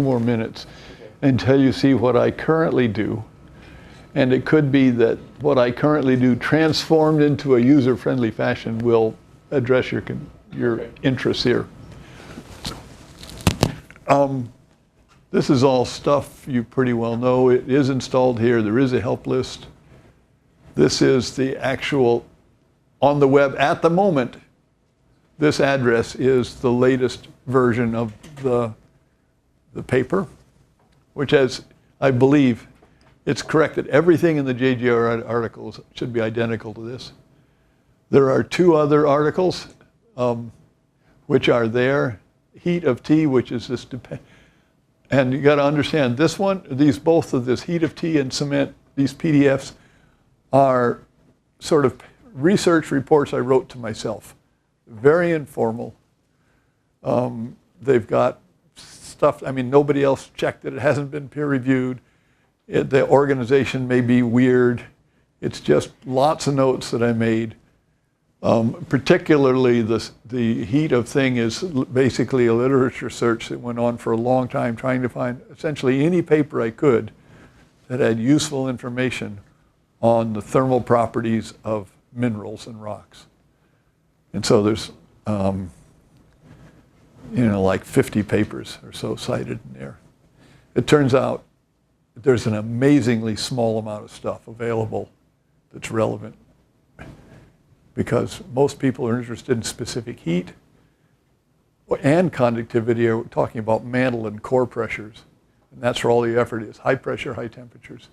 more minutes until you see what I currently do. And it could be that what I currently do transformed into a user-friendly fashion will address your interests here. This is all stuff you pretty well know. It is installed here. There is a help list. This is the actual, on the web at the moment, this address is the latest version of the paper, which has, I believe, it's correct that everything in the JGR articles should be identical to this. There are two other articles which are there. Heat of tea, which is this, and you got to understand this one, both of this heat of tea and cement, these PDFs are sort of research reports I wrote to myself. Very informal. They've got stuff, I mean, nobody else checked it. It hasn't been peer reviewed. The organization may be weird. It's just lots of notes that I made. Particularly the heat of thing is basically a literature search that went on for a long time, trying to find essentially any paper I could that had useful information on the thermal properties of minerals and rocks. And so there's, like 50 papers or so cited in there. It turns out there's an amazingly small amount of stuff available that's relevant, because most people are interested in specific heat and conductivity. Are talking about mantle and core pressures, and that's where all the effort is. High pressure, high temperatures.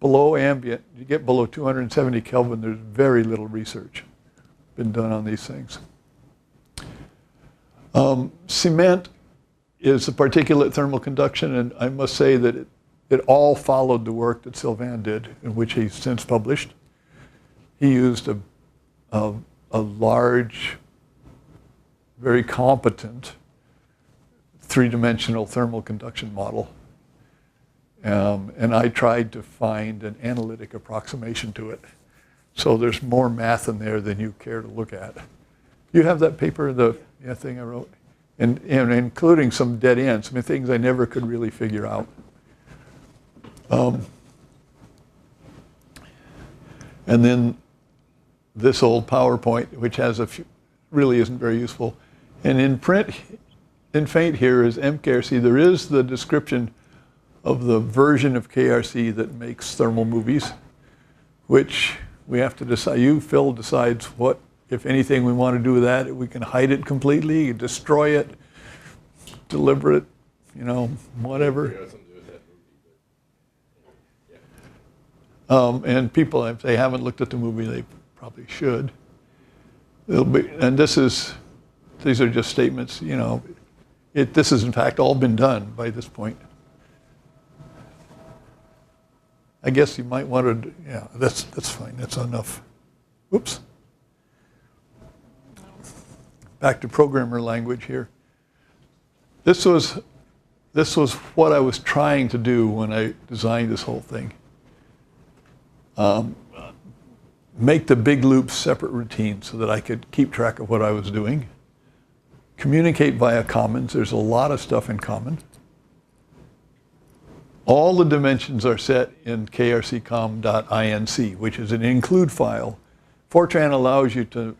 Below ambient, you get below 270 Kelvin, there's very little research been done on these things. Cement is a particulate thermal conduction, and I must say that it all followed the work that Sylvain did, in which he's since published. He used a large, very competent three-dimensional thermal conduction model. And I tried to find an analytic approximation to it. So there's more math in there than you care to look at. You have that paper, the thing I wrote, and including some dead ends, I mean, things I never could really figure out. And then this old PowerPoint, which has a few, really isn't very useful. And in print, in faint here is MKRC. There is the description of the version of KRC that makes thermal movies, which we have to decide. Phil, decides what, if anything, we want to do with that. We can hide it completely, destroy it, deliver it, whatever. And people, if they haven't looked at the movie, they probably should. And these are just statements, this has in fact all been done by this point. I guess you might want to, that's fine, that's enough. Oops. Back to programmer language here. This was what I was trying to do when I designed this whole thing. Make the big loops separate routines so that I could keep track of what I was doing. Communicate via commons. There's a lot of stuff in common. All the dimensions are set in krccom.inc, which is an include file. Fortran allows you to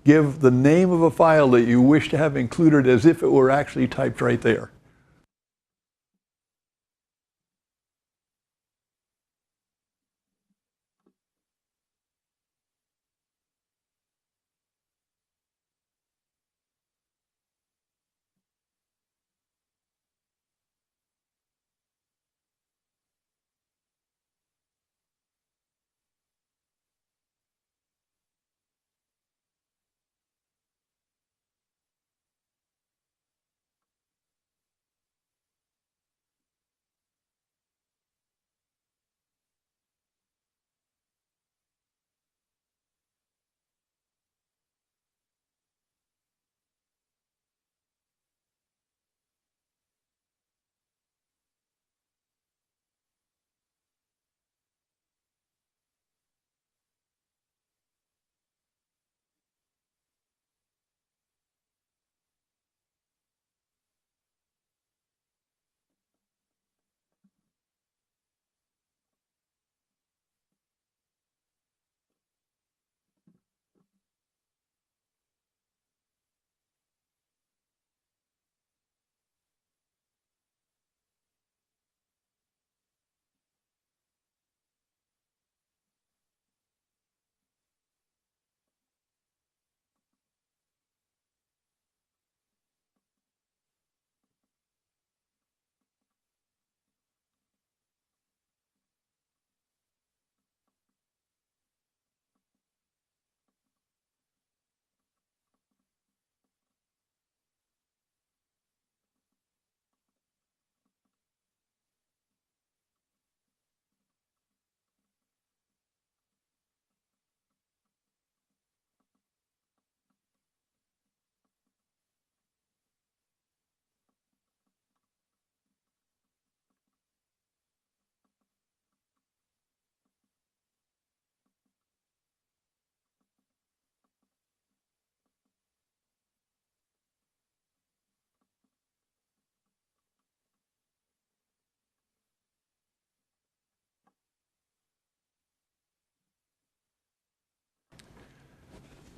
give the name of a file that you wish to have included as if it were actually typed right there.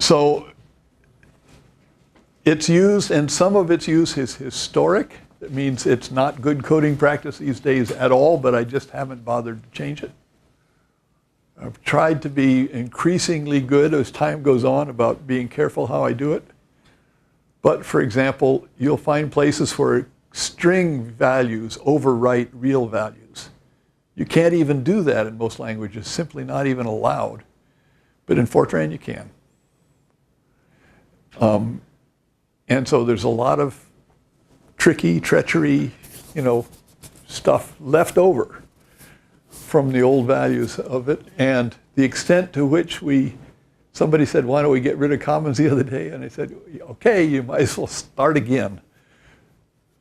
So it's used, and some of its use is historic. It means it's not good coding practice these days at all, but I just haven't bothered to change it. I've tried to be increasingly good as time goes on about being careful how I do it. But for example, you'll find places where string values overwrite real values. You can't even do that in most languages, simply not even allowed. But in Fortran, you can. And so there's a lot of tricky, treachery, stuff left over from the old values of it. And the extent to which somebody said, why don't we get rid of commons the other day? And I said, okay, you might as well start again.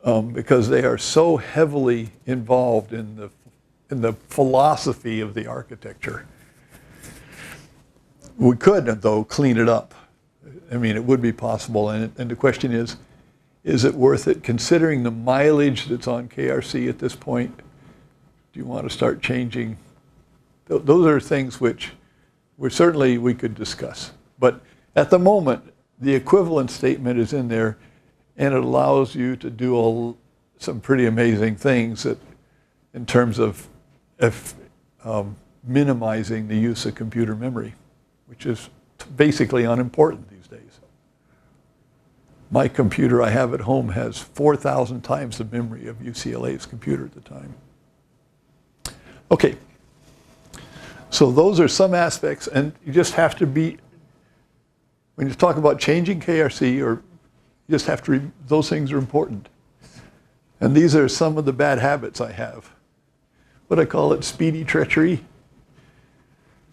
Because they are so heavily involved in the philosophy of the architecture. We could, though, clean it up. I mean, it would be possible. And the question is it worth it? Considering the mileage that's on KRC at this point, do you want to start changing? Those are things which we could discuss. But at the moment, the equivalent statement is in there, and it allows you to do some pretty amazing things in terms of minimizing the use of computer memory, which is basically unimportant these days. My computer I have at home has 4,000 times the memory of UCLA's computer at the time. Okay, so those are some aspects, and you just have to be, when you talk about changing KRC, or you just have to, those things are important. And these are some of the bad habits I have. What I call it, speedy treachery.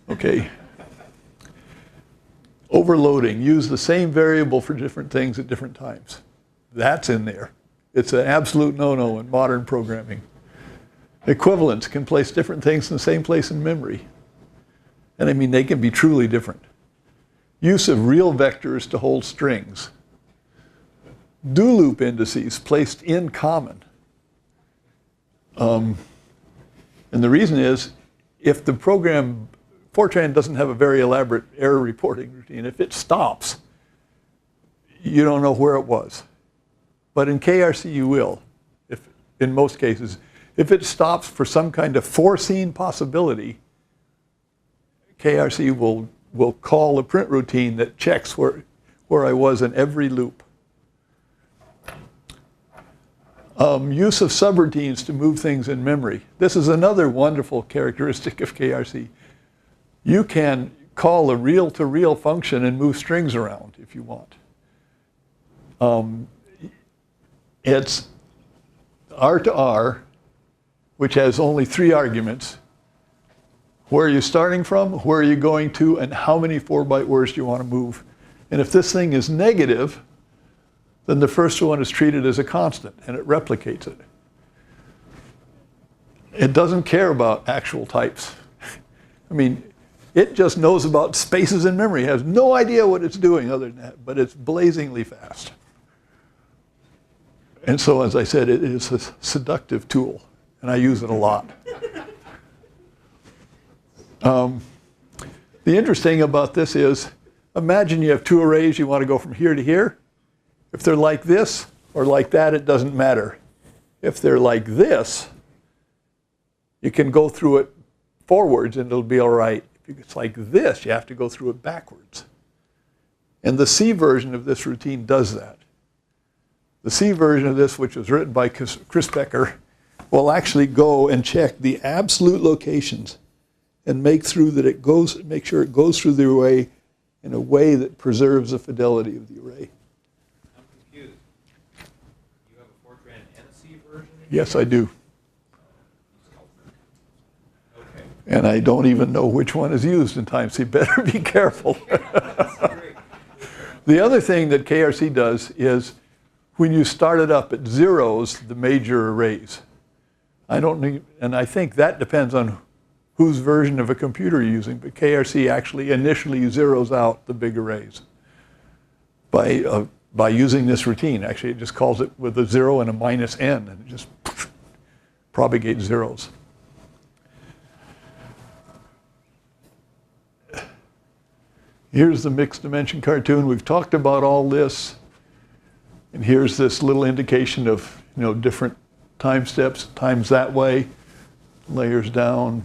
Okay. Overloading, use the same variable for different things at different times. That's in there. It's an absolute no-no in modern programming. Equivalents can place different things in the same place in memory. And I mean, they can be truly different. Use of real vectors to hold strings. Do loop indices placed in common. And the reason is, if the program, Fortran doesn't have a very elaborate error reporting routine. If it stops, you don't know where it was. But in KRC you will, in most cases. If it stops for some kind of foreseen possibility, KRC will call a print routine that checks where I was in every loop. Use of subroutines to move things in memory. This is another wonderful characteristic of KRC. You can call a real-to-real function and move strings around if you want. It's R to R, which has only 3 arguments. Where are you starting from, where are you going to, and how many 4-byte words do you want to move? And if this thing is negative, then the first one is treated as a constant, and it replicates it. It doesn't care about actual types. I mean, it just knows about spaces in memory. It has no idea what it's doing other than that, but it's blazingly fast. And so, as I said, it is a seductive tool, and I use it a lot. The interesting thing about this is, imagine you have 2 arrays, you want to go from here to here. If they're like this or like that, it doesn't matter. If they're like this, you can go through it forwards and it'll be all right. If it's like this, you have to go through it backwards. And the C version of this routine does that. The C version of this, which was written by Chris Becker, will actually go and check the absolute locations and make sure it goes through the array in a way that preserves the fidelity of the array. I'm confused. You have a Fortran and a C version? Yes, I do. Okay. And I don't even know which one is used in time, so you better be careful. The other thing that KRC does is, when you start it up, it zeros the major arrays. And I think that depends on whose version of a computer you're using, but KRC actually initially zeroes out the big arrays by using this routine. Actually, it just calls it with a 0 and a minus n, and it just propagates zeros. Here's the mixed dimension cartoon. We've talked about all this. And here's this little indication of, different time steps, times that way, layers down,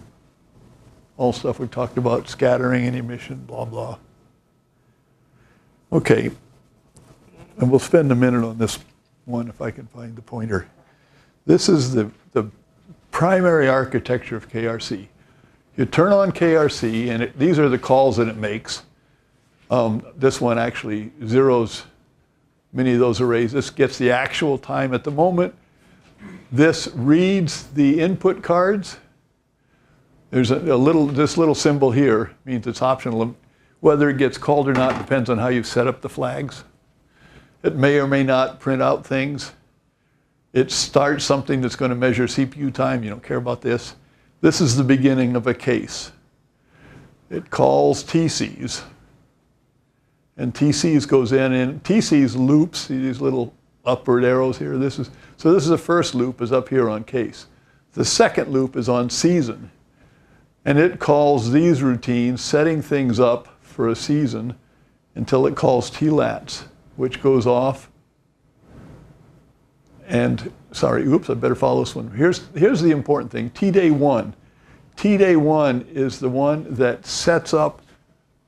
all stuff we've talked about, scattering and emission, blah, blah. Okay, and we'll spend a minute on this one if I can find the pointer. This is the primary architecture of KRC. You turn on KRC, and these are the calls that it makes. This one actually zeros many of those arrays. This gets the actual time at the moment. This reads the input cards. There's this little symbol here means it's optional. Whether it gets called or not depends on how you set up the flags. It may or may not print out things. It starts something that's going to measure CPU time. You don't care about this. This is the beginning of a case. It calls TCs. And TCs goes in, and TCs loops, see these little upward arrows here? This is the first loop is up here on case. The second loop is on season. And it calls these routines, setting things up for a season until it calls TLATs, which goes off. And sorry, oops, I better follow this one. Here's the important thing, T-day 1. T-day 1 is the one that sets up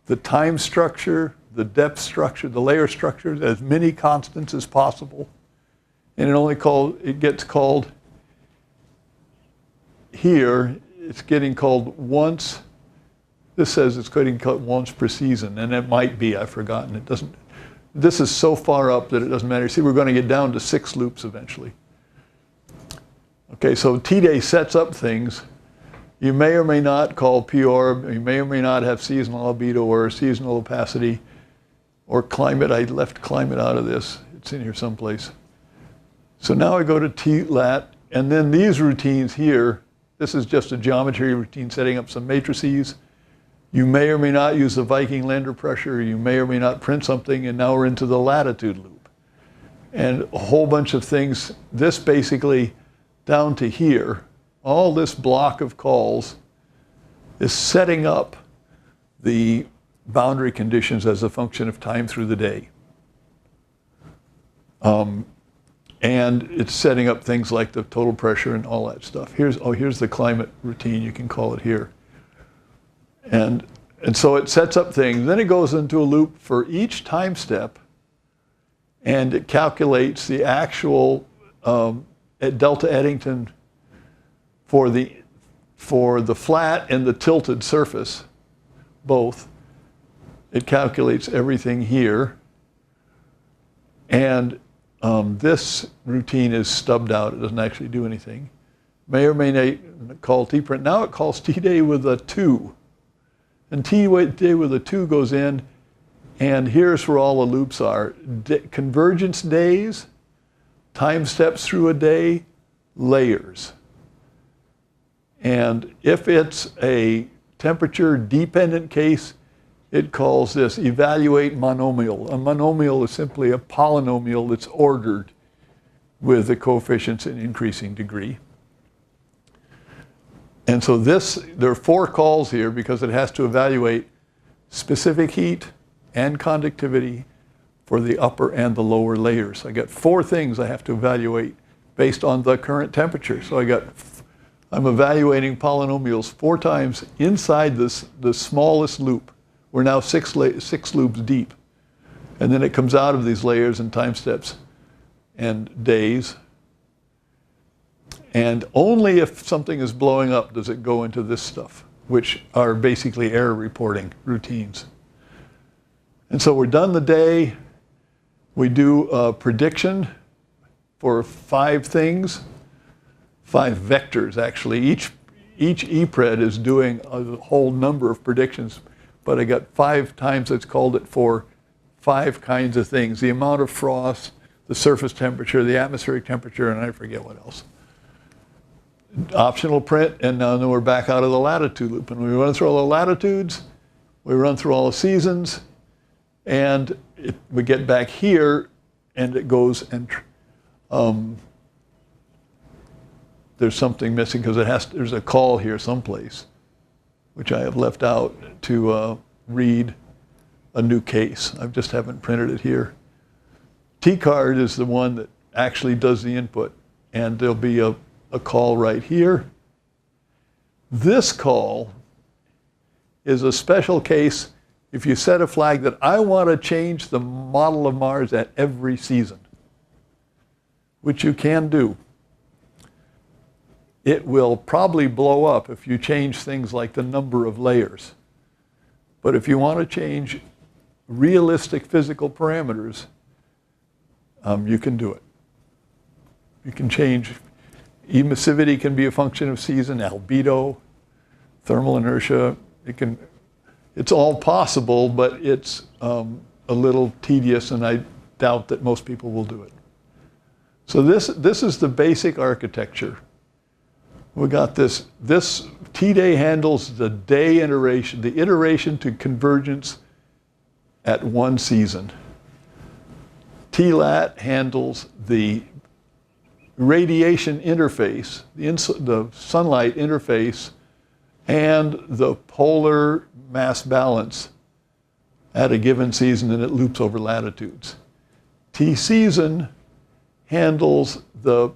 the time structure, the depth structure, the layer structure, as many constants as possible. And it gets called here, it's getting called once. This says it's getting called once per season, and it might be, I've forgotten. It doesn't. This is so far up that it doesn't matter. See, we're going to get down to 6 loops eventually. Okay, so T-day sets up things. You may or may not call p-orb. You may or may not have seasonal albedo or seasonal opacity or climate. I left climate out of this. It's in here someplace. So now I go to TLAT, and then these routines here, this is just a geometry routine setting up some matrices. You may or may not use the Viking Lander pressure. You may or may not print something, and now we're into the latitude loop. And a whole bunch of things. This basically, down to here, all this block of calls is setting up the boundary conditions as a function of time through the day. And it's setting up things like the total pressure and all that stuff. Here's the climate routine, you can call it here. And so it sets up things. Then it goes into a loop for each time step, and it calculates the actual delta Eddington for the flat and the tilted surface, both. It calculates everything here. And this routine is stubbed out. It doesn't actually do anything. May or may not call tprint. Now it calls tday with a 2. And tday with a 2 goes in, and here's where all the loops are. Convergence days, time steps through a day, layers. And if it's a temperature-dependent case, it calls this evaluate monomial. A monomial is simply a polynomial that's ordered with the coefficients in increasing degree. And so there are 4 calls here because it has to evaluate specific heat and conductivity for the upper and the lower layers. I got 4 things I have to evaluate based on the current temperature. So I'm evaluating polynomials 4 times inside the smallest loop. We're now 6 loops deep. And then it comes out of these layers and time steps and days. And only if something is blowing up does it go into this stuff, which are basically error reporting routines. And so we're done the day. We do a prediction for 5 things, 5 vectors actually. Each EPRED is doing a whole number of predictions, but I got 5 times it's called it for 5 kinds of things. The amount of frost, the surface temperature, the atmospheric temperature, and I forget what else. Optional print, and now we're back out of the latitude loop. And we run through all the latitudes, we run through all the seasons, and we get back here, and it goes and there's something missing because there's a call here someplace, which I have left out to read a new case. I just haven't printed it here. T-card is the one that actually does the input, and there'll be a call right here. This call is a special case if you set a flag that I want to change the model of Mars at every season, which you can do. It will probably blow up if you change things like the number of layers. But if you want to change realistic physical parameters, you can do it. You can change, emissivity can be a function of season, albedo, thermal inertia. It's all possible, but it's a little tedious, and I doubt that most people will do it. So this is the basic architecture. We got this T-day handles the day iteration, the iteration to convergence at one season. T-lat handles the radiation interface, the sunlight interface, and the polar mass balance at a given season, and it loops over latitudes. T-season handles the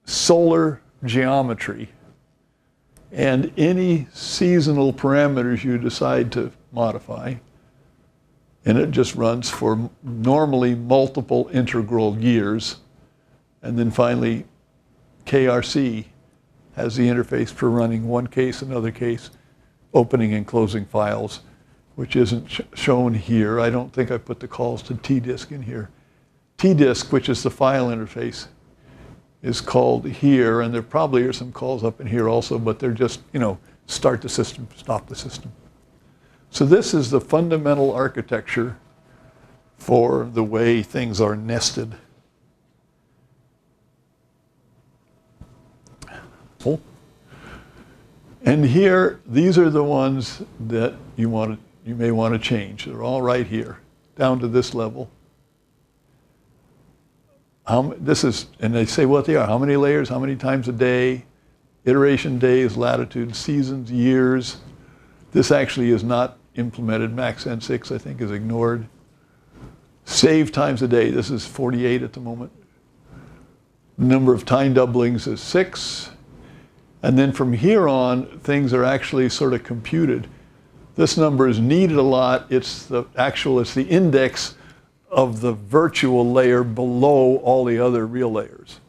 solar geometry and any seasonal parameters you decide to modify. And it just runs for normally multiple integral years. And then finally, KRC has the interface for running one case, another case, opening and closing files, which isn't shown here. I don't think I put the calls to T-disk in here. T-disk, which is the file interface, is called here, and there probably are some calls up in here also, but they're just, start the system, stop the system. So this is the fundamental architecture for the way things are nested. And here, these are the ones that you may want to change. They're all right here, down to this level. And they say what they are. How many layers, how many times a day, iteration days, latitudes, seasons, years. This actually is not implemented. Max N6, I think, is ignored. Save times a day. This is 48 at the moment. The number of time doublings is 6. And then from here on, things are actually sort of computed. This number is needed a lot. It's the index of the virtual layer below all the other real layers.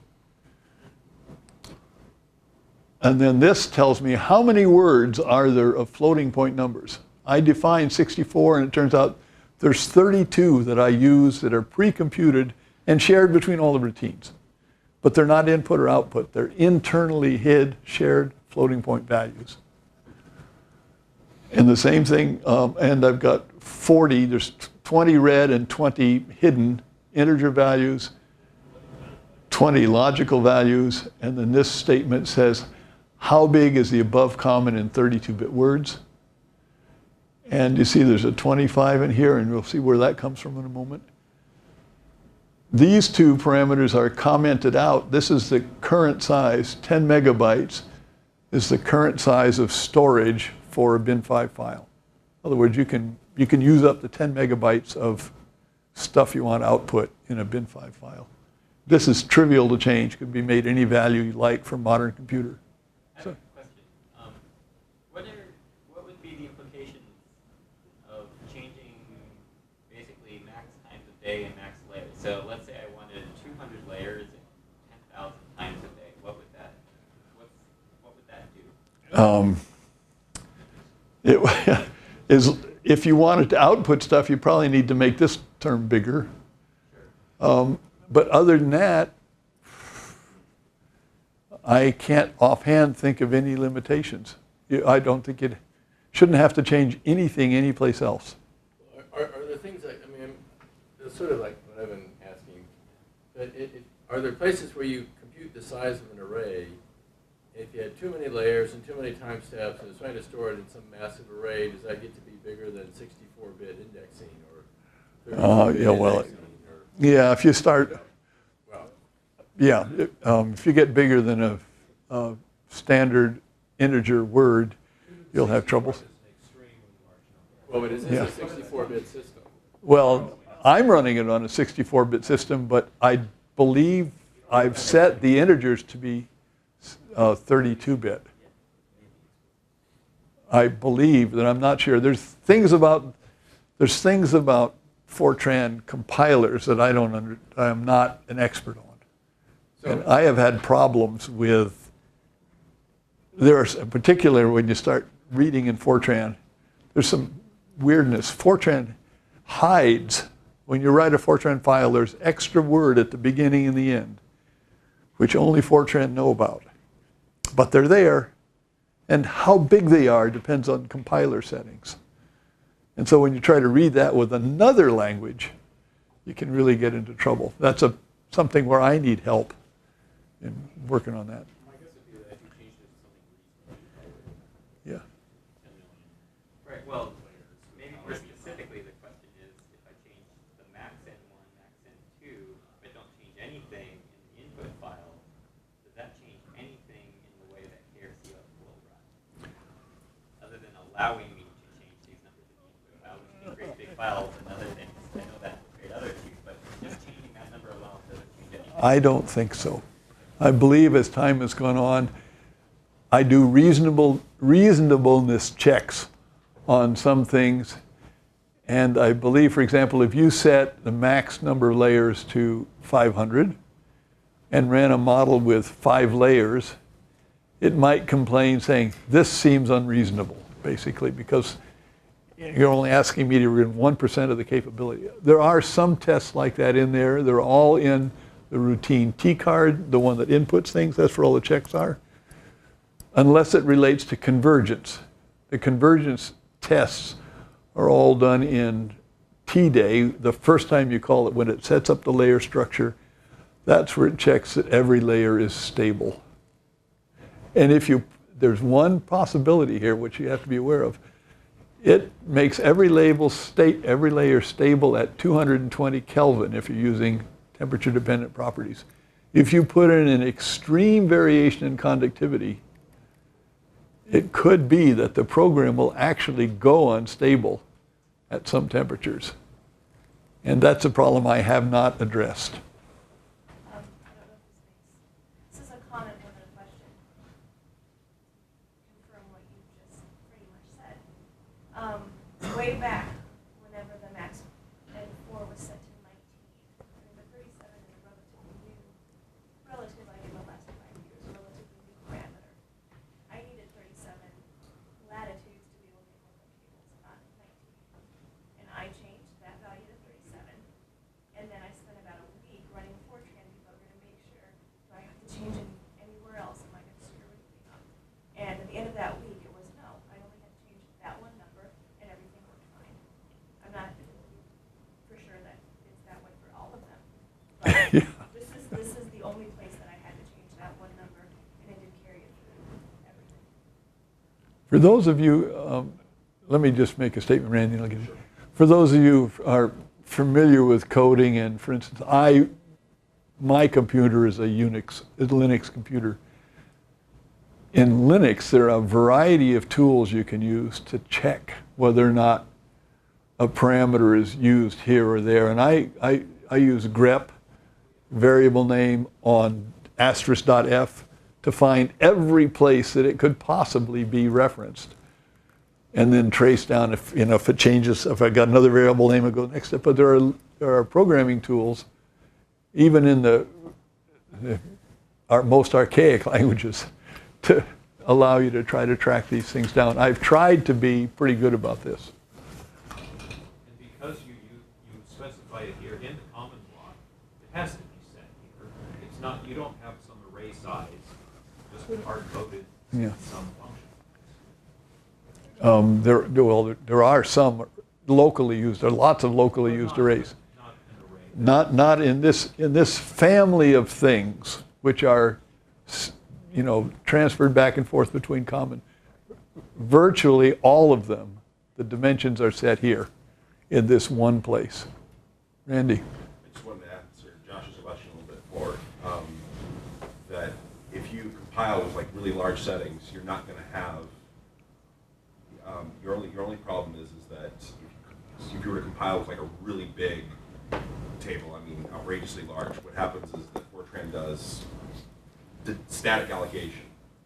And then this tells me how many words are there of floating point numbers. I define 64, and it turns out there's 32 that I use that are pre-computed and shared between all the routines. But they're not input or output. They're internally hid, shared floating point values. And the same thing, and I've got 40, there's 20 read and 20 hidden integer values, 20 logical values, and then this statement says, how big is the above common in 32-bit words? And you see there's a 25 in here, and we'll see where that comes from in a moment. These two parameters are commented out. This is the current size, 10 megabytes is the current size of storage for a bin5 file. In other words, you can use up to 10 megabytes of stuff you want to output in a bin5 file. This is trivial to change. Could be made any value you like for a modern computer. I have a question. What would be the implications of changing basically max times a day and max layers? So let's say I wanted 200 layers and 10,000 times a day. What would that do? If you wanted to output stuff, you probably need to make this term bigger. But other than that, I can't offhand think of any limitations. I don't think it shouldn't have to change anything anyplace else. Are there things like, it's sort of like what I've been asking, but are there places where you compute the size of an array? If you had too many layers and too many time steps and it's trying to store it in some massive array, does that get to be bigger than 64-bit indexing or 32-bit indexing? Yeah, if you start, if you get bigger than a standard integer word, you'll have troubles. Well, but is this a 64-bit system? Well, I'm running it on a 64-bit system, but I believe I've set the integers to be 32-bit. I believe that. I'm not sure. There's things about Fortran compilers that I am not an expert on. And I have had problems with, there's in particular when you start reading in Fortran, there's some weirdness. Fortran hides, when you write a Fortran file, there's extra word at the beginning and the end, which only Fortran know about. But they're there, and how big they are depends on compiler settings. And so when you try to read that with another language, you can really get into trouble. That's something where I need help in working on that. My guess would be that if you changed it to something reasonably, Yeah. 10 million. Right, well, maybe more specifically, the question is, if I change the max n1, max n2, but don't change anything in the input file, does that change anything in the way that KRCF will run? Other than allowing me to change these numbers in the input file, which can create big files and other things. I know that will create other issues, but just changing that number alone doesn't change anything. I don't think so. I believe as time has gone on, I do reasonableness checks on some things. And I believe, for example, if you set the max number of layers to 500 and ran a model with 5 layers, it might complain saying, this seems unreasonable, basically, because you're only asking me to run 1% of the capability. There are some tests like that in there. They're all in the routine T card, the one that inputs things. That's where all the checks are. Unless it relates to convergence. The convergence tests are all done in T-Day. The first time you call it, when it sets up the layer structure, that's where it checks that every layer is stable. And there's one possibility here which you have to be aware of. It makes every layer stable at 220 Kelvin if you're using temperature-dependent properties. If you put in an extreme variation in conductivity, it could be that the program will actually go unstable at some temperatures. And that's a problem I have not addressed. I don't know if this is a comment more than a question. Confirm what you just pretty much said. Way back, whenever the max N4 was set to 19, I mean, the 37 is a relatively new, in the last 5 years, a relatively new parameter. I needed 37 latitudes to be able to make my cables, not 19. And I changed that value to 37. And then I spent about a week running Fortran debugger to make sure, do I have to change anywhere else? Am I going to screw anything up? And at the end of that week, it was no. I only had to change that one number, and everything worked fine. I'm not for sure that it's that way for all of them. But Yeah. this is the only place that I had to change that one number, and it did carry it through everything. For those of you, let me just make a statement, Randy, and I'll give you. For those of you who are familiar with coding, and for instance, my computer is a Linux computer. In Linux, there are a variety of tools you can use to check whether or not a parameter is used here or there. And I use grep, variable name, on *.f to find every place that it could possibly be referenced. And then trace down if it changes, if I got another variable name, I go next step. But there are programming tools, even in our most archaic languages, to allow you to try to track these things down. I've tried to be pretty good about this. And because you specify it here in the common block, it has to be set here. It's not, you don't have some array size, just hard-coded some function. There are some locally used. There are lots of locally used arrays. Not an array. Not in this family of things, which are transferred back and forth between common. Virtually all of them, the dimensions are set here in this one place. Randy. I just wanted to answer Josh's question a little bit more. That if you compile with really large settings, you're not going to have your only problem is that if you if you were to compile with like a really big table, I mean outrageously large, what happens is that Fortran does the static allocation.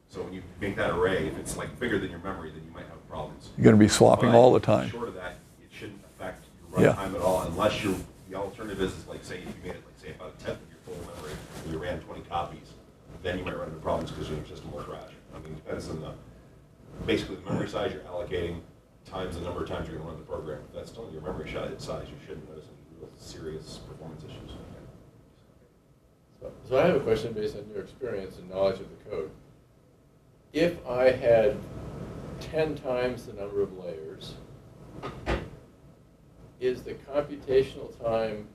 So when you make that array, if it's like bigger than your memory, then you might have problems. You're going to be swapping But all the time. Short of that, it shouldn't affect your runtime at all, unless the alternative is like, say, if you made it like, say, about a tenth of your full memory, and you ran 20 copies, then you might run into problems because your system will crash. I mean, it depends on basically the memory size you're allocating times the number of times you're going to run the program. If that's still your memory size, you shouldn't notice any real serious performance issues. So I have a question based on your experience and knowledge of the code. If I had 10 times the number of layers, is the computational time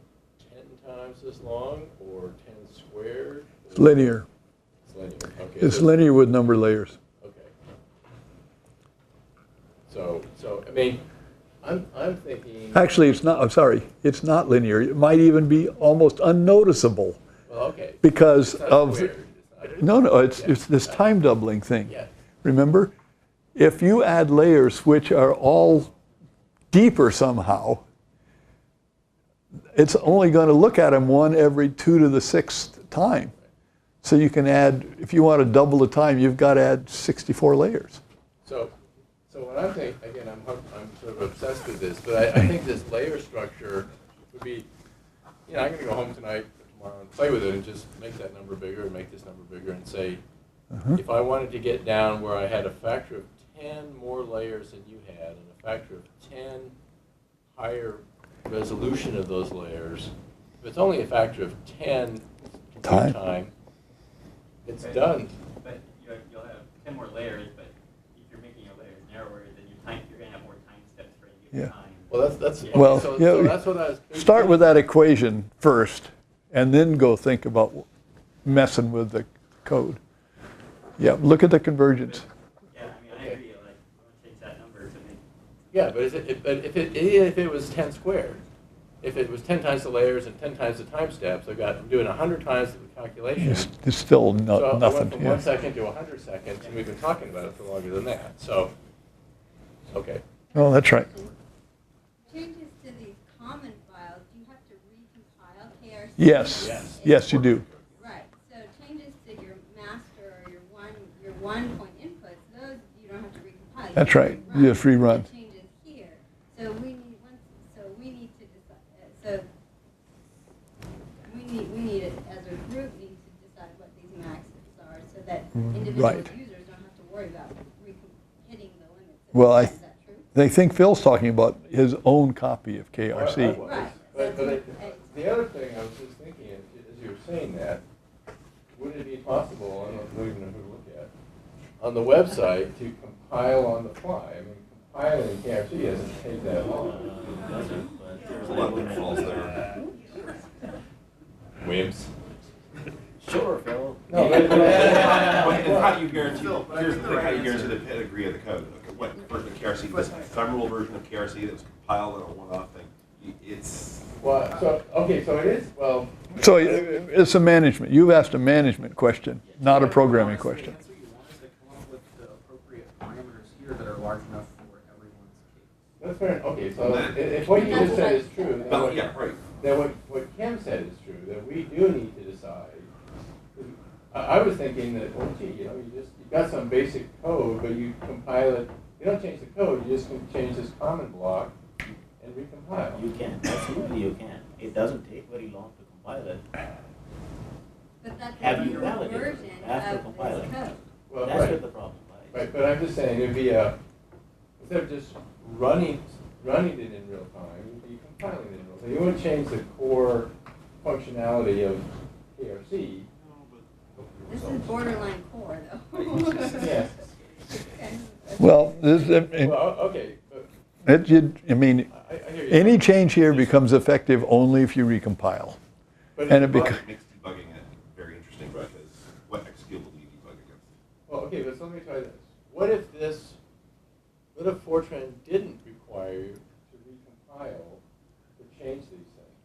10 times as long, or 10 squared? It's linear. It's linear, okay. It's linear with number of layers. Okay. So I mean, I'm thinking. Actually, it's not. I'm sorry. It's not linear. It might even be almost unnoticeable. Well, okay. Because It's not of squared. It's not- no, it's this time doubling thing. Yeah. Remember, if you add layers which are all deeper somehow, it's only going to look at them one every 2 to the 6th time. So you can add, if you want to double the time, you've got to add 64 layers. So what I'm thinking, again, I'm sort of obsessed with this, but I think this layer structure would be, I'm going to go home tonight or tomorrow and play with it and just make that number bigger and make this number bigger and say, if I wanted to get down where I had a factor of 10 more layers than you had and a factor of 10 higher resolution of those layers, if it's only a factor of 10 time, it's done. But you'll have 10 more layers, but if you're making your layers narrower, then you're going to have more time steps for any given time. Well, that's okay, Well, so yeah, that's what I was. Start with that equation first, and then go think about messing with the code. Yeah, look at the convergence. Yeah, I mean, I agree. Like, I want to change that number to make. Yeah, but if it was 10 squared, if it was 10 times the layers and 10 times the time steps, I'm doing 100 times the calculation. It's still So I nothing. went from Yeah. 1 second to 100 seconds, and we've been talking about it for longer than that. So, okay. Oh, that's right. Changes to these common files, do you have to recompile KRC? Yes. Yes, you do. Right. So changes to your master or your one point inputs, those you don't have to recompile. You That's just right. You just rerun. The changes here. So we need to decide. So we need it as a group need to decide what these maxes are, so that individual Right. users don't have to worry about hitting the limits. Well, Is that true? They think Phil's talking about his own copy of I KRC. was. Right. But the other thing I was just thinking, as you were saying that, would it be possible, I don't even know who to look at, on the website to compile on the fly? I mean, compiling KRC doesn't take that long. There's a lot of pitfalls there. Williams? Sure, Phil. No, And how do you guarantee? Here's the thing: how do you guarantee the pedigree of the code? What version of KRC? This ephemeral version of KRC that was compiled on a one-off thing. It's well, so it is. Well, So it's a management. You've asked a management question, not a programming question. That's what you want, is to come up with the appropriate parameters here that are large enough for everyone's case. that's fair. Okay, so if what you just said is true, then yeah, right. then what Kim said is true, that we do need to decide. I was thinking that, well, gee, you've got some basic code, but you compile it. You don't change the code. You just can change this common block and recompile. You can, absolutely you can. It doesn't take very long to compile it. But that's Have a you newer validated it version after of compiling? this code. Well, That's right. where the problem lies. Right, but I'm just saying it'd be instead of just running it in real time, you'd be compiling it in real time. You wouldn't change the core functionality of KRC. This is borderline core, though. Yeah. Okay. Well, Well, okay, but I mean, I hear you. any change here becomes effective only if you recompile. But And It makes debugging it very interesting because what executable do you debug against? well, okay, but so let me try this. What if Fortran didn't require you to recompile to change these things?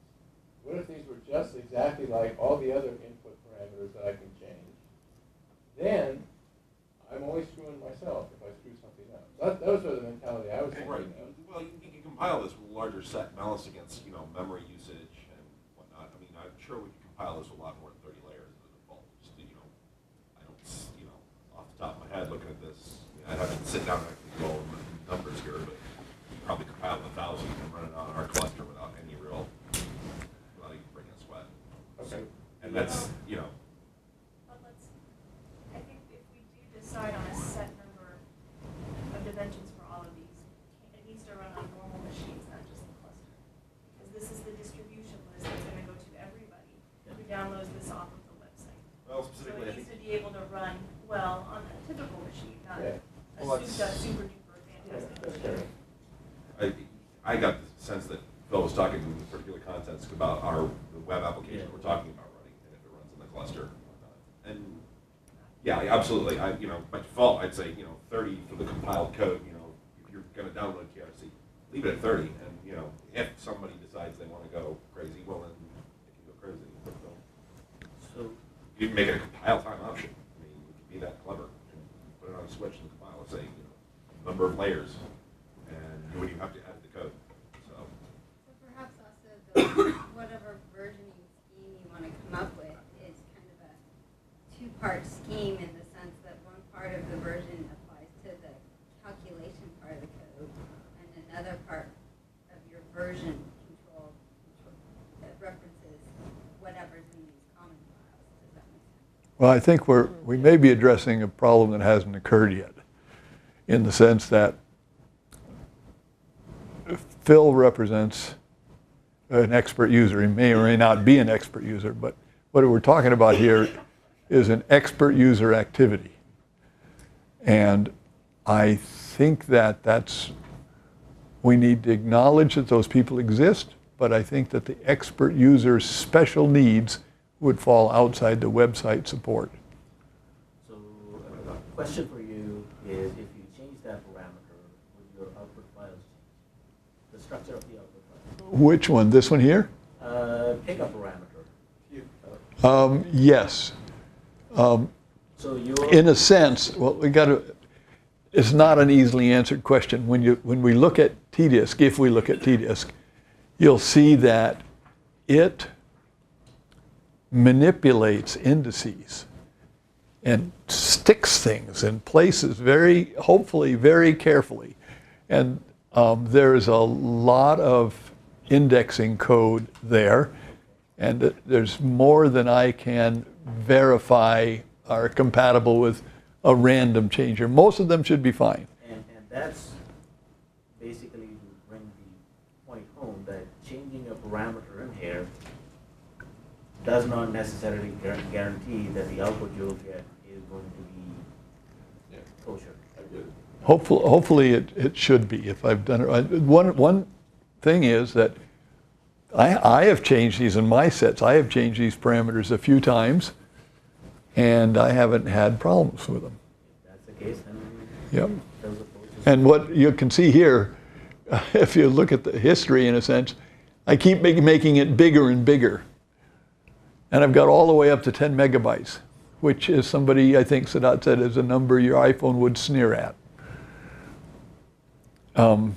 What if these were just exactly like all the other input parameters that I can change? Then I'm only screwing myself if I screw something up. That was sort of the mentality I was thinking Right. of. Well, you can compile this with larger set balanced against, memory usage and whatnot, I mean, I'm sure we can compile this with a lot more than 30 layers as a default. Just, I don't, off the top of my head looking at this, I haven't sit down and actually go over the numbers here, but you probably compile 1,000 and run it on our cluster without any real, without even breaking a sweat. Okay. And that's, But let's, I think if we do decide on a set number of dimensions for all of these, it needs to run on normal machines, not just the cluster. Because this is the distribution list that's going to go to everybody who downloads this off of the website. well, So specifically, it needs to be able to run well on a typical machine, not Yeah. a Well, super duper fantastic machine. I got the sense that Phil was talking in particular context about the web application we're talking about running, and if it runs in the cluster. And yeah, absolutely. By default, I'd say 30 for the compiled code. If you're going to download TRC, leave it at 30. And if somebody decides they want to go crazy, well then they can go crazy. So, You can make it a compile time option. I mean, you can be that clever and put it on a switch and compile it, say number of layers, and you wouldn't even have to add the code. So. So perhaps also the, whatever versioning scheme you want to come up with is kind of a two-part scheme in the sense that one part of the version applies to the calculation part of the code, and another part of your version control that references whatever's in these common files. Does that make sense? Well, I think we may be addressing a problem that hasn't occurred yet, in the sense that Phil represents an expert user. He may or may not be an expert user, but what we're talking about here is an expert user activity. And I think that we need to acknowledge that those people exist, but I think that the expert user's special needs would fall outside the website support. so a question for you is, if you change that parameter, would your output files change? The structure of the output file? Which one? This one here? Pickup parameter. Yes. So your In a sense, well, it's not an easily answered question. When we look at TDisk, if we look at TDisk, you'll see that it manipulates indices and sticks things in places hopefully very carefully. And there's a lot of indexing code there, and there's more than I can verify are compatible with a random changer. Most of them should be fine. and that's basically to bring the point home that changing a parameter in here does not necessarily guarantee that the output you'll get is going to be kosher. Hopefully it should be, if I've done it right. One thing is that I have changed these in my sets. I have changed these parameters a few times, and I haven't had problems with them. If that's the case, then Yep. those approaches. And what you can see here, if you look at the history in a sense, I keep making it bigger and bigger. And I've got all the way up to 10 megabytes, which is somebody, I think Sadat said, is a number your iPhone would sneer at. And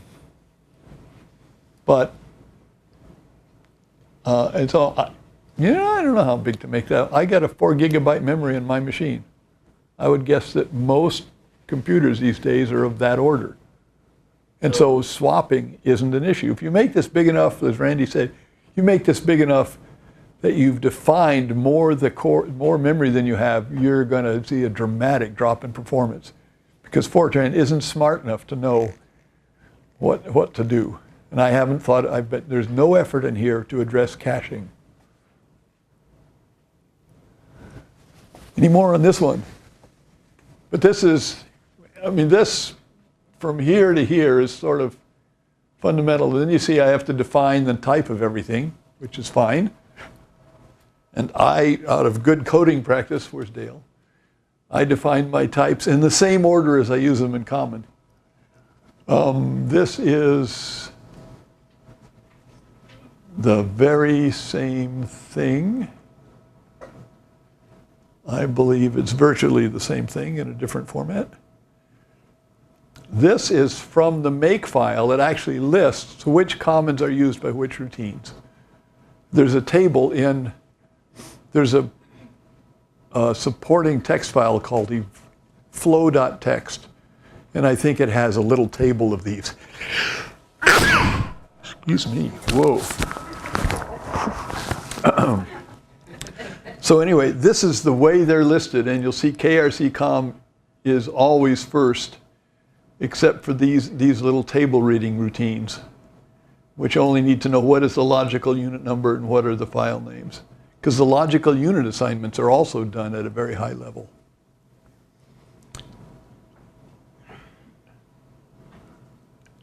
so, I don't know how big to make that. I got a 4 gigabyte memory in my machine. I would guess that most computers these days are of that order. And so swapping isn't an issue. If you make this big enough, as Randy said, you make this big enough that you've defined more memory than you have, you're going to see a dramatic drop in performance, because Fortran isn't smart enough to know what to do. And I bet there's no effort in here to address caching. Any more on this one? But this from here to here is sort of fundamental. Then you see I have to define the type of everything, which is fine. And out of good coding practice, where's Dale? I define my types in the same order as I use them in common. This is the very same thing. I believe it's virtually the same thing in a different format. This is from the make file that actually lists which commons are used by which routines. There's a table in, there's a supporting text file called the flow.txt, and I think it has a little table of these. Excuse me, whoa. So anyway, this is the way they're listed, and you'll see KRC-COM is always first, except for these little table reading routines, which only need to know what is the logical unit number and what are the file names. Because the logical unit assignments are also done at a very high level.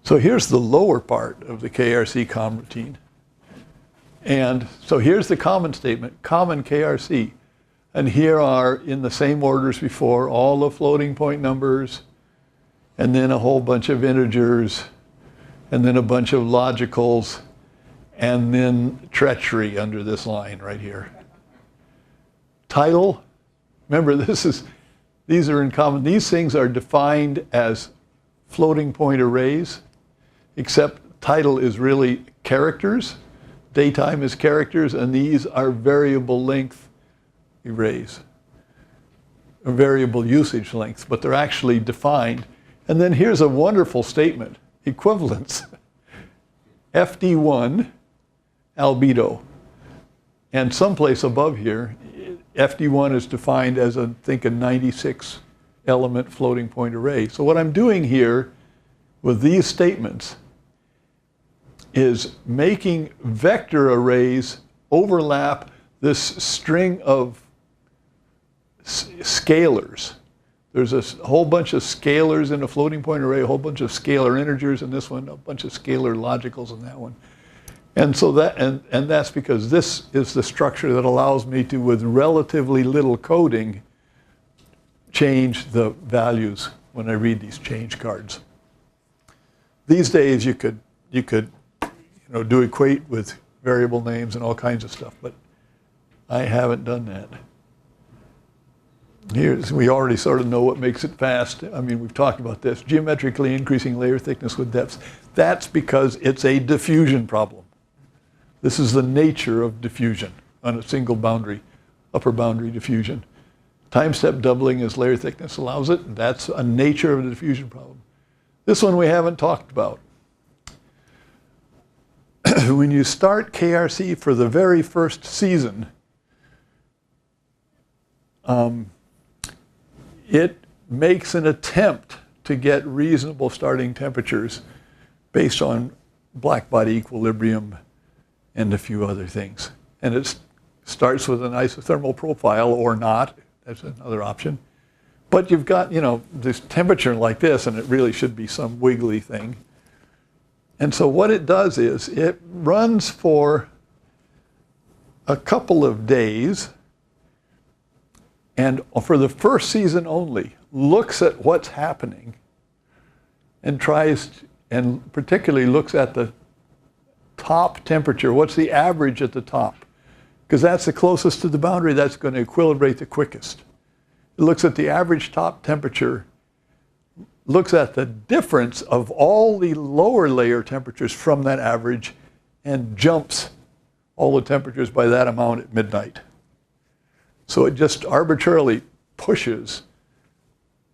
So here's the lower part of the KRC-COM routine. And so here's the common statement, common KRC. And here are, in the same order as before, all the floating point numbers, and then a whole bunch of integers, and then a bunch of logicals, and then treachery under this line right here. Title, remember these are in common. These things are defined as floating point arrays, except title is really characters, daytime is characters, and these are variable length arrays, or variable usage lengths, but they're actually defined. And then here's a wonderful statement, equivalence. FD1 albedo. And someplace above here, FD1 is defined as, I think, a 96 element floating point array. So what I'm doing here with these statements is making vector arrays overlap this string of scalars. There's a whole bunch of scalars in a floating point array, a whole bunch of scalar integers in this one, a bunch of scalar logicals in that one. And so that, and that's because this is the structure that allows me to, with relatively little coding, change the values when I read these change cards. These days you could do equate with variable names and all kinds of stuff, but I haven't done that. We already sort of know what makes it fast. I mean, we've talked about this. Geometrically increasing layer thickness with depths. That's because it's a diffusion problem. This is the nature of diffusion on a single boundary, upper boundary diffusion. Time step doubling as layer thickness allows it. That's a nature of a diffusion problem. This one we haven't talked about. When you start KRC for the very first season, it makes an attempt to get reasonable starting temperatures based on blackbody equilibrium and a few other things. And it starts with an isothermal profile or not. That's another option. But you've got, this temperature like this, and it really should be some wiggly thing. And so what it does is it runs for a couple of days, and for the first season only, looks at what's happening and and particularly looks at the top temperature. What's the average at the top? Because that's the closest to the boundary, that's going to equilibrate the quickest. It looks at the average top temperature, looks at the difference of all the lower layer temperatures from that average, and jumps all the temperatures by that amount at midnight. So it just arbitrarily pushes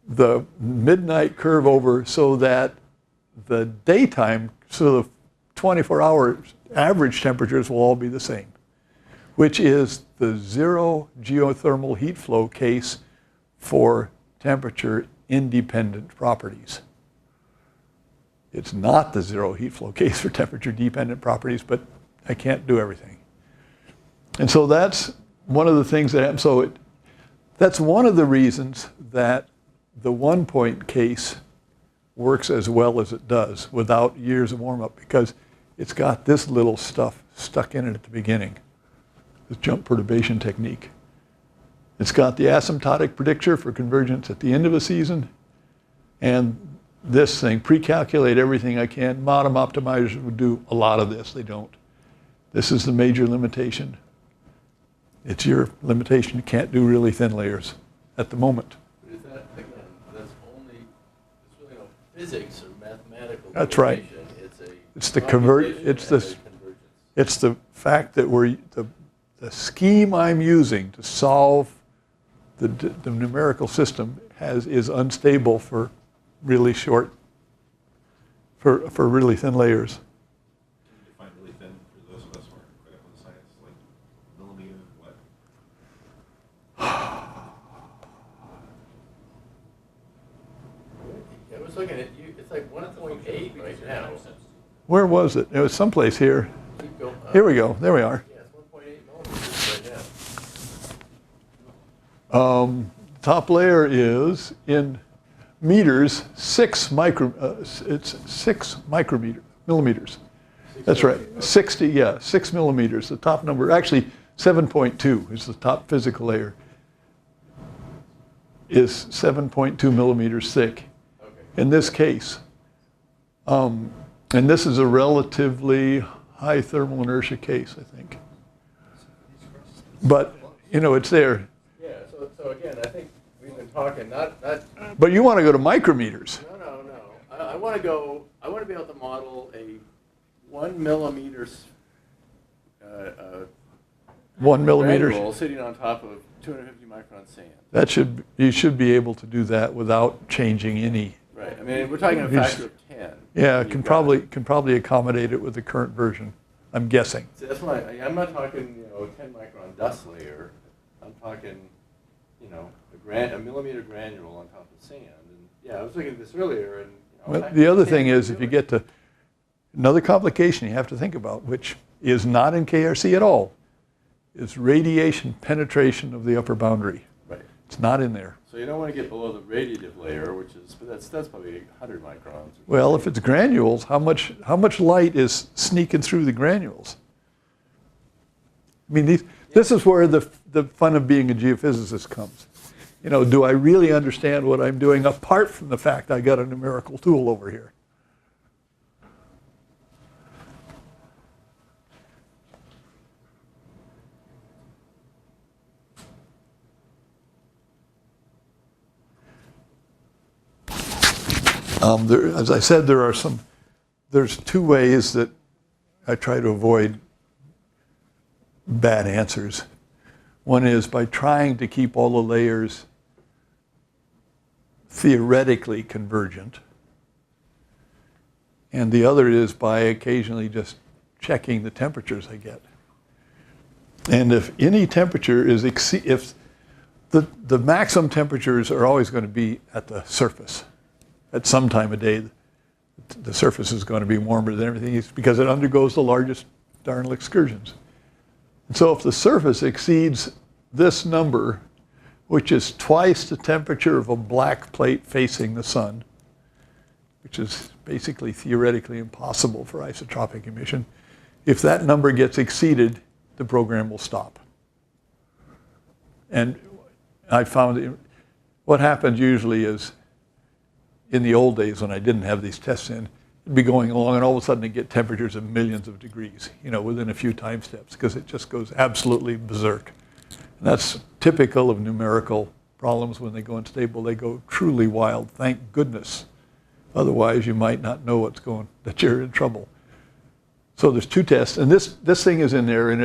the midnight curve over so that the daytime, so the 24-hour average temperatures will all be the same, which is the zero geothermal heat flow case for temperature independent properties. It's not the zero heat flow case for temperature dependent properties, but I can't do everything. And so that's one of the things that happens. So that's one of the reasons that the 1 point case works as well as it does without years of warm-up, because it's got this little stuff stuck in it at the beginning, this jump perturbation technique. It's got the asymptotic predictor for convergence at the end of a season, and this thing, pre-calculate everything I can. Modem optimizers would do a lot of this. They don't. This is the major limitation. It's your limitation. You can't do really thin layers at the moment. Is that, again, that's only, it's really no physics or mathematical. That's right. limitation. It's the convert. computation It's and the. a convergence. It's the fact that the scheme I'm using to solve the numerical system is unstable for really short, for really thin layers. Can you define really thin for those of us who aren't quite up on the science, like millimeter, what? I was looking at you, it's like 1.8 right now. Where was it? It was someplace here. Keep going up. Here we go. There we are. Yeah, it's 1.8 millimeters right now. Top layer is in meters, it's 6 millimeters. That's right. 60, yeah, 6 millimeters. The top number, actually 7.2 is the top physical layer. Is 7.2 millimeters thick. Okay. In this case. And this is a relatively high thermal inertia case, I think. But, it's there. Yeah, so again, I think we've been talking, not. But you want to go to micrometers. No. I want to be able to model a 1 millimeter 1 millimeter. granule sitting on top of 250 micron sand. You should be able to do that without changing any. Right. I mean, we're talking a factor of 10. Yeah, You've can got- probably accommodate it with the current version. I'm guessing. See, that's why I'm not talking, 10 micron dust layer. I'm talking, a millimeter granule on top of sand. And yeah, I was looking at this earlier, and Well, factor the other of 10 thing is, would if do you it. get to another complication you have to think about, which is not in KRC at all, is radiation penetration of the upper boundary. Right. It's not in there. So you don't want to get below the radiative layer, but that's probably 100 microns. Well, if it's granules, how much light is sneaking through the granules? I mean, this is where the fun of being a geophysicist comes. Do I really understand what I'm doing apart from the fact I got a numerical tool over here? As I said, there's two ways that I try to avoid bad answers. One is by trying to keep all the layers theoretically convergent. And the other is by occasionally just checking the temperatures I get. And if any temperature is if the maximum temperatures are always going to be at the surface. At some time of day, the surface is going to be warmer than everything else because it undergoes the largest diurnal excursions. And so if the surface exceeds this number, which is twice the temperature of a black plate facing the sun, which is basically theoretically impossible for isotropic emission, if that number gets exceeded, the program will stop. And I found what happens usually is, in the old days when I didn't have these tests in, it'd be going along and all of a sudden it'd get temperatures of millions of degrees, within a few time steps, because it just goes absolutely berserk. And that's typical of numerical problems. When they go unstable, they go truly wild, thank goodness. Otherwise, you might not know that you're in trouble. So there's two tests, and this thing is in there, and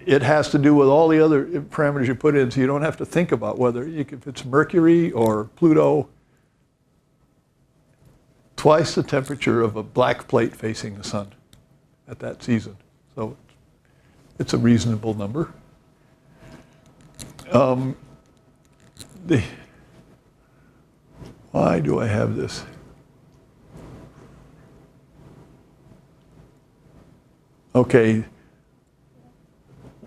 it has to do with all the other parameters you put in, so you don't have to think about if it's Mercury or Pluto. Twice the temperature of a black plate facing the sun at that season. So it's a reasonable number. Why do I have this? Okay.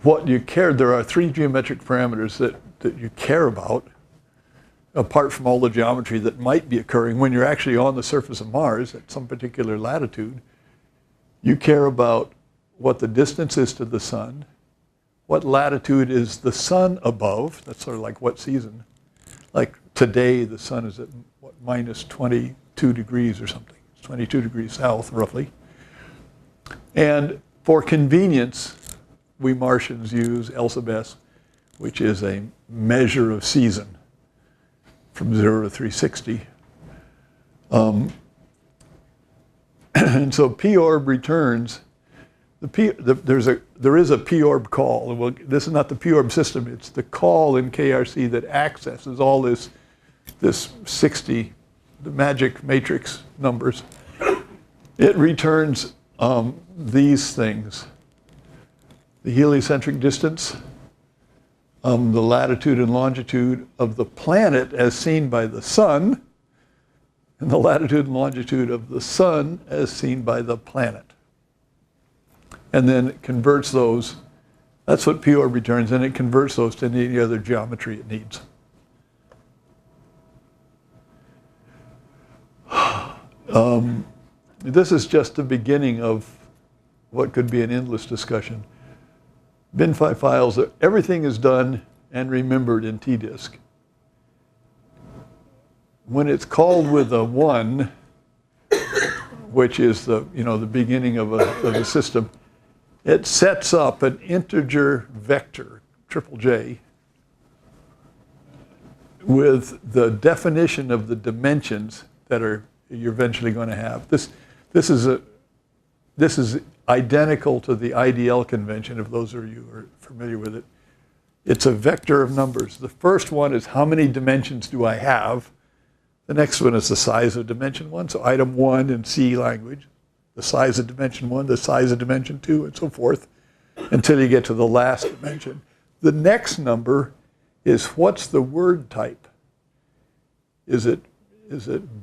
There are 3 geometric parameters that you care about, apart from all the geometry that might be occurring when you're actually on the surface of Mars at some particular latitude. You care about what the distance is to the sun, what latitude is the sun above, that's sort of like what season. Like today, the sun is at minus 22 degrees or something. It's 22 degrees south, roughly. And for convenience, we Martians use LSABS, which is a measure of season, from 0 to 360. And so p-orb returns. There is a p-orb call. Well, this is not the p-orb system. It's the call in KRC that accesses all this 60, the magic matrix numbers. It returns these things: the heliocentric distance, the latitude and longitude of the planet as seen by the sun, and the latitude and longitude of the sun as seen by the planet. And then it converts those. That's what p-orb returns, and it converts those to any other geometry it needs. This is just the beginning of what could be an endless discussion. Bin5 files, everything is done and remembered in T-disk. When it's called with a 1, which is the beginning of a system, it sets up an integer vector, triple J, with the definition of the dimensions that you're eventually going to have. This is identical to the IDL convention, if those of you are familiar with it. It's a vector of numbers. The first one is how many dimensions do I have? The next one is the size of dimension 1, so item 1 in C language, the size of dimension 1, the size of dimension 2, and so forth, until you get to the last dimension. The next number is what's the word type? Is it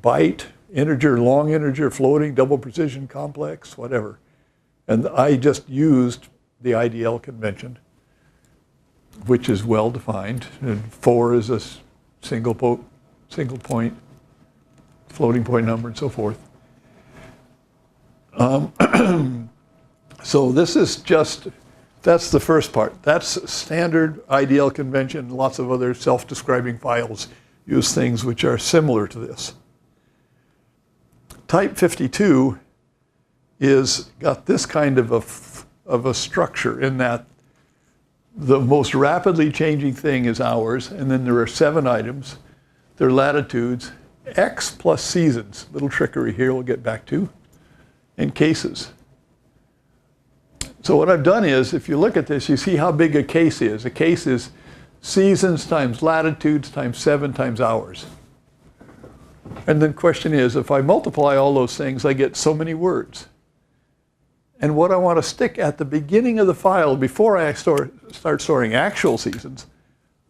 byte, integer, long integer, floating, double precision, complex, whatever. And I just used the IDL convention, which is well defined. And 4 is a single point, floating point number, and so forth. So this is that's the first part. That's standard IDL convention. Lots of other self-describing files use things which are similar to this. Type 52 is got this kind of a structure in that the most rapidly changing thing is hours, and then there are 7 items. They're latitudes, X plus seasons, little trickery here we'll get back to, and cases. So what I've done is, if you look at this, you see how big a case is. A case is seasons times latitudes times 7 times hours. And the question is, if I multiply all those things, I get so many words. And what I want to stick at the beginning of the file, before I start storing actual seasons,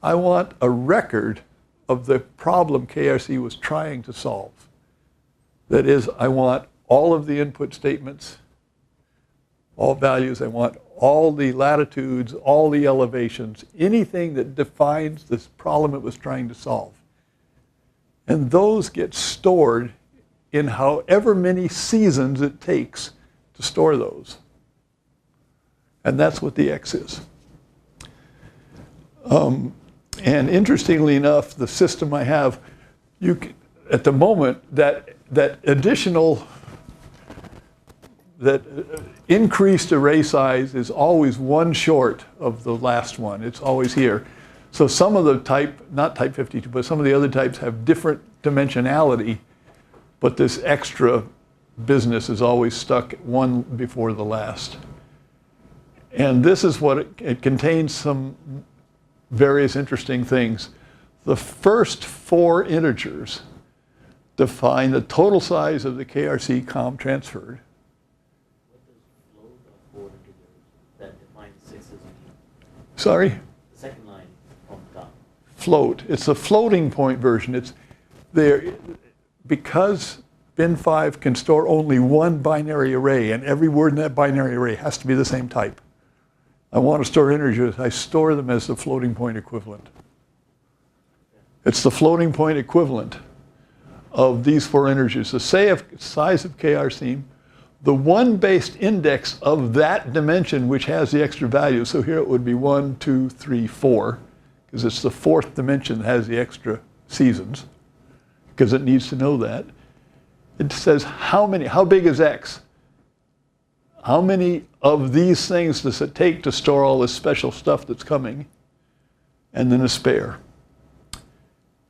I want a record of the problem KRC was trying to solve. That is, I want all of the input statements, all values. I want all the latitudes, all the elevations, anything that defines this problem it was trying to solve. And those get stored in however many seasons it takes to store those. And that's what the X is. And interestingly enough, the system I have, at the moment, that increased array size is always 1 short of the last one. It's always here. So some of the not type 52, but some of the other types have different dimensionality, but this extra business is always stuck one before the last. And this is what it contains, some various interesting things. The first 4 integers define the total size of the KRC COM transferred. What does float of 4 integers that defines 6 as a Sorry? The second line from the top. Float. It's a floating point version. It's there because bin5 can store only 1 binary array, and every word in that binary array has to be the same type. I want to store integers. I store them as the floating point equivalent. It's the floating point equivalent of these 4 integers. The size of KRC, the 1-based index of that dimension which has the extra value. So here it would be 1, 2, 3, 4, because it's the 4th dimension that has the extra seasons, because it needs to know that. It says how big is X? How many of these things does it take to store all this special stuff that's coming? And then a spare.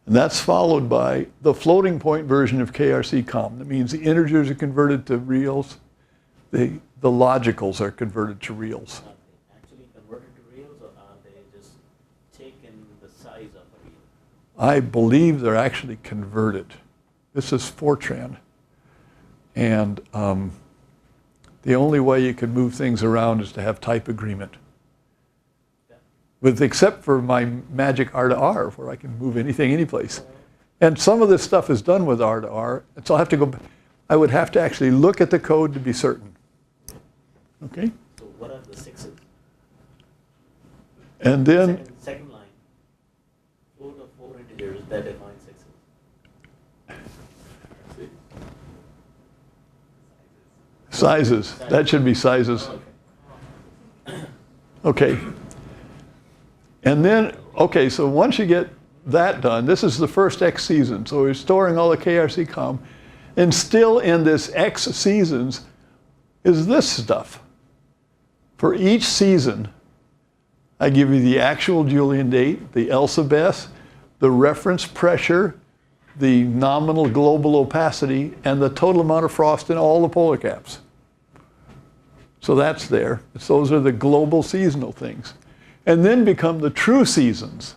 And that's followed by the floating point version of KRC-COM. That means the integers are converted to reals, the logicals are converted to reals. Are they actually converted to reals, or are they just taken the size of a reel? I believe they're actually converted. This is Fortran. And the only way you can move things around is to have type agreement. Except for my magic R to R, where I can move anything, any place. And some of this stuff is done with R to R, and so I would have to actually look at the code to be certain. Okay? So what are the sixes? And then, Second line, float of 4 integers that define sixes. sizes. That should be sizes. Okay. And then, okay, so once you get that done, this is the first X season. So we're storing all the KRC-COM. And still in this X seasons is this stuff. For each season, I give you the actual Julian date, the LSABS, the reference pressure, the nominal global opacity, and the total amount of frost in all the polar caps. So that's there. Those are the global seasonal things. And then become the true seasons.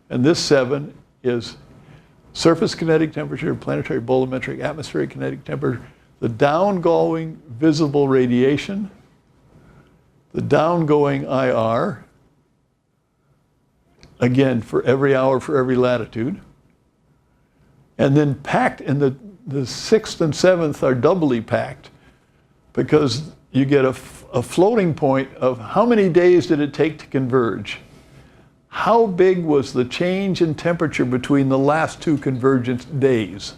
And this 7 is surface kinetic temperature, planetary bolometric, atmospheric kinetic temperature, the downgoing visible radiation, the downgoing IR, again, for every hour, for every latitude. And then packed in the 6th and 7th are doubly packed because you get a floating point of how many days did it take to converge? How big was the change in temperature between the last 2 convergence days?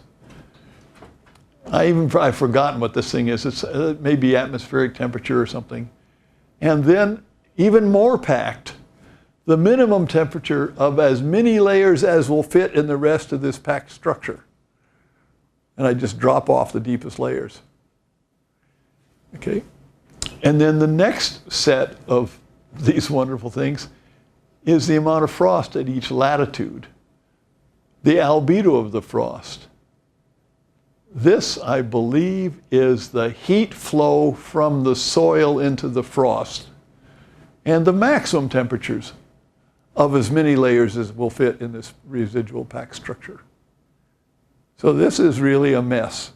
I've forgotten what this thing is. It's maybe atmospheric temperature or something. And then, even more packed, the minimum temperature of as many layers as will fit in the rest of this packed structure. And I just drop off the deepest layers. Okay? And then the next set of these wonderful things is the amount of frost at each latitude, the albedo of the frost. This, I believe, is the heat flow from the soil into the frost and the maximum temperatures of as many layers as will fit in this residual pack structure. So this is really a mess,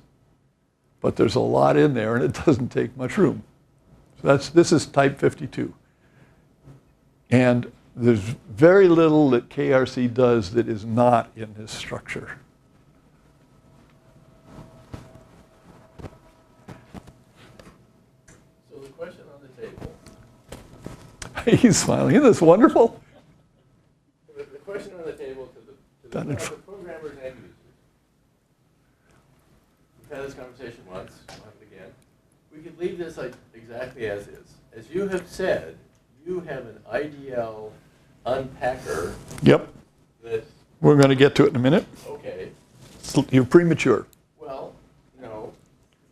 but there's a lot in there and it doesn't take much room. So this is type 52. And there's very little that KRC does that is not in this structure. So the question on the table. He's smiling. Isn't this wonderful? The question on the table to the programmers and users. We've had this conversation once, we'll have it again. We could leave this like exactly as is. As you have said, you have an IDL unpacker. Yep. That, we're going to get to it in a minute. okay. You're premature. Well, no,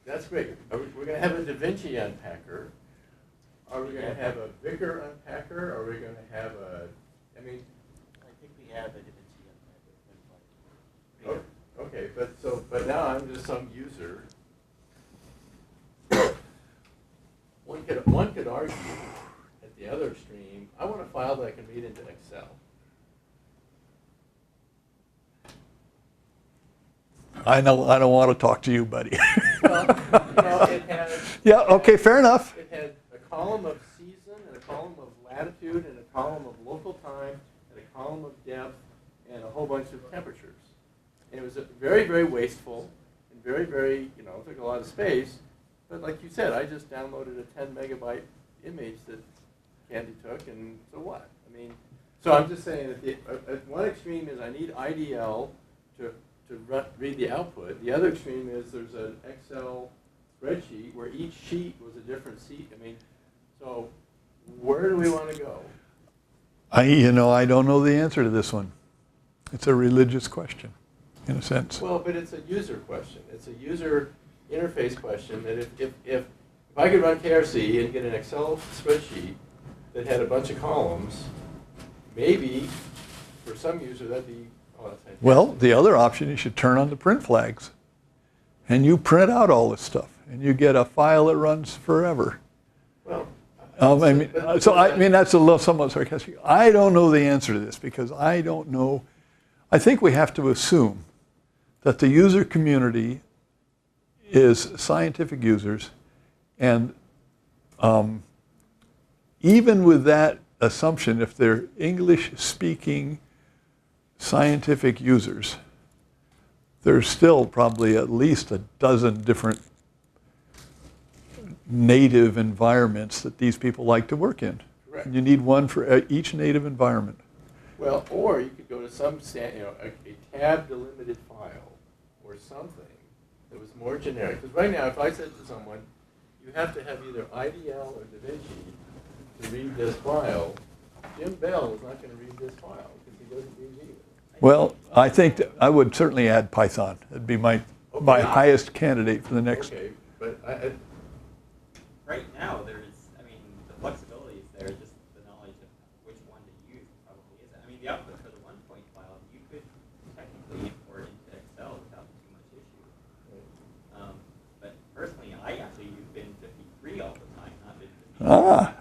that's great. We're going to have a Da Vinci unpacker. Are we going to have a Vickers unpacker? Are we going to have a, I mean, I think we have a Da Vinci unpacker. okay, but now I'm just some user. One could argue at the other extreme, I want a file that I can read into Excel. I know I don't want to talk to you, buddy. Well, it had. Yeah, okay, fair enough. It had a column of season and a column of latitude and a column of local time and a column of depth and a whole bunch of temperatures. And it was very, very wasteful and very, very, took a lot of space. But like you said, I just downloaded a 10 megabyte image that Candy took, and so what? I mean, so I'm just saying that at one extreme is I need IDL to read the output. The other extreme is there's an Excel spreadsheet where each sheet was a different sheet. I mean, so where do we want to go? I don't know the answer to this one. It's a religious question, in a sense. Well, but it's a user question. It's a user interface question that if I could run KRC and get an Excel spreadsheet that had a bunch of columns, maybe for some user that'd be Oh, that's fantastic. Well, the other option, you should turn on the print flags. And you print out all this stuff. And you get a file that runs forever. Well, I mean, that's a little somewhat sarcastic. I don't know the answer to this because I don't know. I think we have to assume that the user community is scientific users, and even with that assumption, if they're English-speaking scientific users, there's still probably at least a dozen different native environments that these people like to work in. Correct. And you need one for each native environment. well, or you could go to some, a tab delimited file or something that was more generic. Because right now, if I said to someone, you have to have either IDL or DaVinci to read this file, Jim Bell is not going to read this file because he doesn't use either. Well, I think that I would certainly add Python. That'd be my highest candidate for the next. Okay, but Right now, I mean, the flexibility is there, just the knowledge of which one to use probably isn't. I mean, the output for the 1-point file, you could technically import into Excel without too much issue. But personally, I actually use bin 53 all the time, not bin 53.